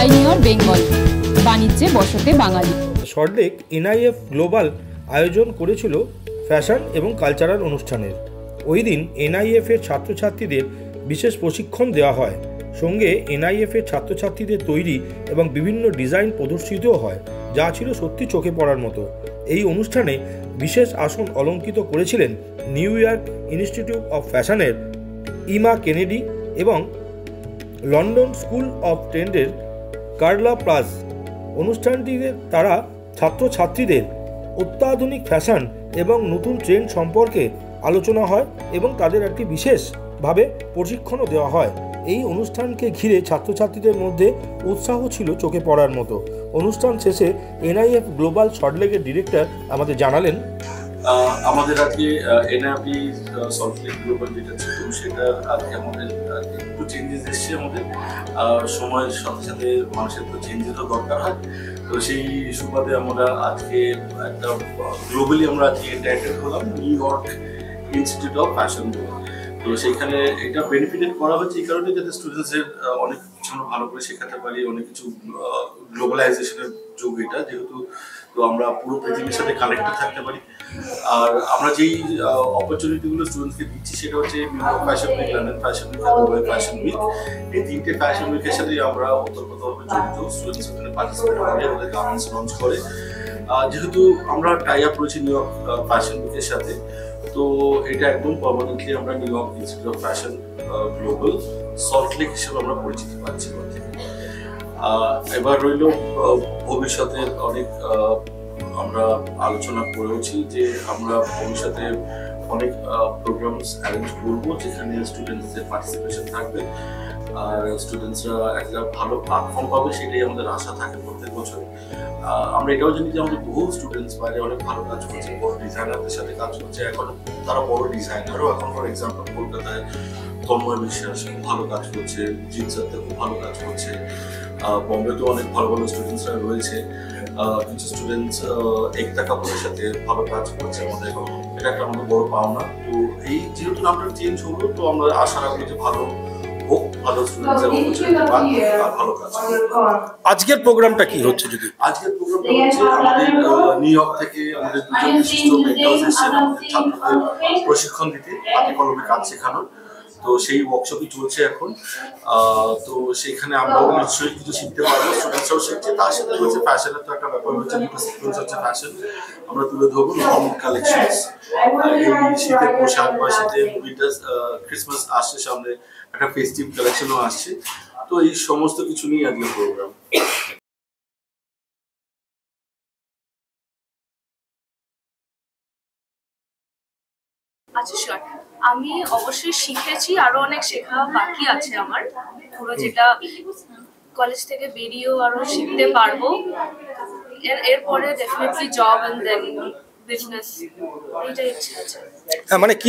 Pioneer Bengal, বাণিজ্যে বসতে বাঙালি। Salt Lake NIF global আয়োজন করেছিল ফ্যাশন এবং কালচারাল অনুষ্ঠানের। ওই দিন এনআইএফের ছাত্রছাত্রীদের বিশেষ প্রশিক্ষণ দেওয়া হয়, সঙ্গে এনআইএফের ছাত্রছাত্রীদের তৈরি এবং বিভিন্ন ডিজাইন প্রদর্শিতও হয়, যা ছিল সত্যি চোখে পড়ার মতো। এই অনুষ্ঠানে বিশেষ আসন অলঙ্কৃত করেছিলেন নিউ ইয়র্ক ইনস্টিটিউট অফ ফ্যাশনের ইমা কেনেডি এবং লন্ডন স্কুল অফ ট্রেন্ডের কার্লা প্রাজ। অনুষ্ঠানটিতে তারা ছাত্রছাত্রীদের অত্যাধুনিক ফ্যাশন এবং নতুন ট্রেন্ড সম্পর্কে আলোচনা হয় এবং তাদের একটি বিশেষভাবে প্রশিক্ষণও দেওয়া হয়। এই অনুষ্ঠানকে ঘিরে ছাত্রছাত্রীদের মধ্যে উৎসাহ ছিল চোখে পড়ার মতো। অনুষ্ঠান শেষে এনআইএফ গ্লোবাল সল্টলেকের ডিরেক্টর আমাদের জানালেন, আমাদের আজকে এনআইএফ সল্টলেক গ্লোবাল যেটা ছিল সেটা আজকে আমাদের একটু চেঞ্জেস এসছে। আমাদের সময়ের সাথে সাথে মানুষের তো চেঞ্জেরও দরকার হয়, তো সেই সুবাদে আমরা আজকে একটা গ্লোবালি আমরা আজকে অ্যাটেন্ড হলাম new York institute of fashion. তো সেইখানে এটা বেনিফিটেড করা হচ্ছে এই কারণে যাতে স্টুডেন্টসদের অনেক কিছু আমরা ভালো করে শেখাতে পারি, অনেক কিছু গ্লোবালাইজেশনের যুগ এটা যেহেতু, তো আমরা পুরো পৃথিবীর সাথে কানেক্টেড থাকতে পারি। আর আমরা যেই অপরচুনিটিগুলো স্টুডেন্টসকে দিচ্ছি সেটা হচ্ছে বিভিন্ন fashion week, London fashion week, Dubai fashion week, এই তিনটে ফ্যাশন উইকের সাথে আমরা ওতপ্রোতভাবে জড়িত। স্টুডেন্টস ওখানে পার্টিসিপেট করে, ওদের গার্মেন্টস লঞ্চ করে। যেহেতু আমরা টাই আপ করেছি নিউ ইয়র্ক ফ্যাশন উইকের সাথে, তো এটা একদম পার্মানেন্টলি আমরা new York institute of fashion global Salt Lake হিসেবে আমরা পরিচিতি পাচ্ছি। এবার রইল ভবিষ্যতে অনেক আমরা আলোচনা করেওছি যে আমরা ভবিষ্যতে অনেক প্রোগ্রামস অ্যারেঞ্জ করবো যেখানে স্টুডেন্টসদের পার্টিসিপেশন থাকবে আর স্টুডেন্টসরা একটা ভালো প্ল্যাটফর্ম পাবে, সেটাই আমাদের আশা থাকে প্রত্যেক বছর। আমরা এটাও জানি যে আমাদের বহু স্টুডেন্টস বাইরে অনেক ভালো কাজ করছে, বড় ডিজাইনারদের সাথে কাজ করছে, এখন তারা বড় ডিজাইনারও। এখন ফর এক্সাম্পল কলকাতায় তন্ময় বিশ্বাস খুব ভালো কাজ করছে, জিনসাতে খুব ভালো কাজ করছে, বম্বেতেও অনেক ভালো ভালো স্টুডেন্টসরা রয়েছে, কিছু স্টুডেন্টস একতা কাপুরের সাথে ভালো কাজ করছে। আমাদের এটা একটা আমাদের বড় পাওনা। তো এই যেহেতু নামটা চেঞ্জ হলো, তো আমরা আশা রাখবো যে ভালো হোক, ভালো স্টুডেন্টস এবং ভালো কাজ। আজকের প্রোগ্রামটা কি হচ্ছে? যদি আজকের প্রোগ্রামটা হচ্ছে আমাদের নিউ ইয়র্ক থেকে আমাদের দুজন বিশিষ্ট মেন্টরস এসেছেন আমাদের ছাত্রদের প্রশিক্ষণ দিতে, হাতে কলমে কাজ শেখানোর। তো সেই ওয়ার্কশপই চলছে এখন। তো সেখানে আমরাও নিশ্চয়ই কিছু শিখতে পারবো, স্টুডেন্টসরাও শিখছে। তার সাথে হচ্ছে ফ্যাশনের তো একটা ব্যাপার হচ্ছে, দুটো সিকোয়েন্স হচ্ছে ফ্যাশন। আমরা তুলে ধরবো নর্মাল কালেকশনস, এই শীতের পোশাক বা শীতের উইন্টার ক্রিসমাস আসছে সামনে, একটা ফেস্টিভ কালেকশনও আসছে। তো এই সমস্ত কিছু নিয়ে আজকের প্রোগ্রাম। আচ্ছা শিওর, আমি অবশ্যই শিখেছি, আরো অনেক শেখা বাকি আছে আমার, পুরো যেটা কলেজ থেকে বেরিয়েও আরো শিখতে পারবো। এরপরে definitely job and then business, এইটাই ইচ্ছা আছে। হ্যাঁ, মানে কি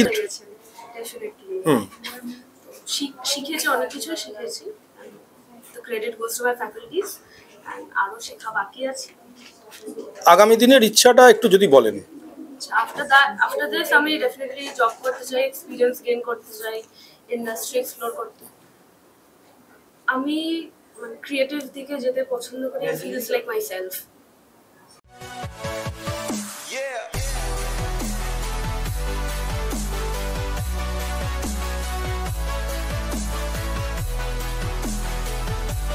শিখেছি, অনেক কিছু শিখেছি। তো credit goes to my faculties, আরো শেখা বাকি আছে। আগামী দিনের ইচ্ছাটা একটু যদি বলেন। After this আমি ডেফিনেটলি জব করতে চাই, এক্সপিরিয়েন্স গেইন করতে চাই, ইন্ডাস্ট্রি এক্সপ্লোর করতে। আমি ক্রিয়েটিভ দিকে যেতে পছন্দ করি, ফিলস লাইক মাই সেলফ।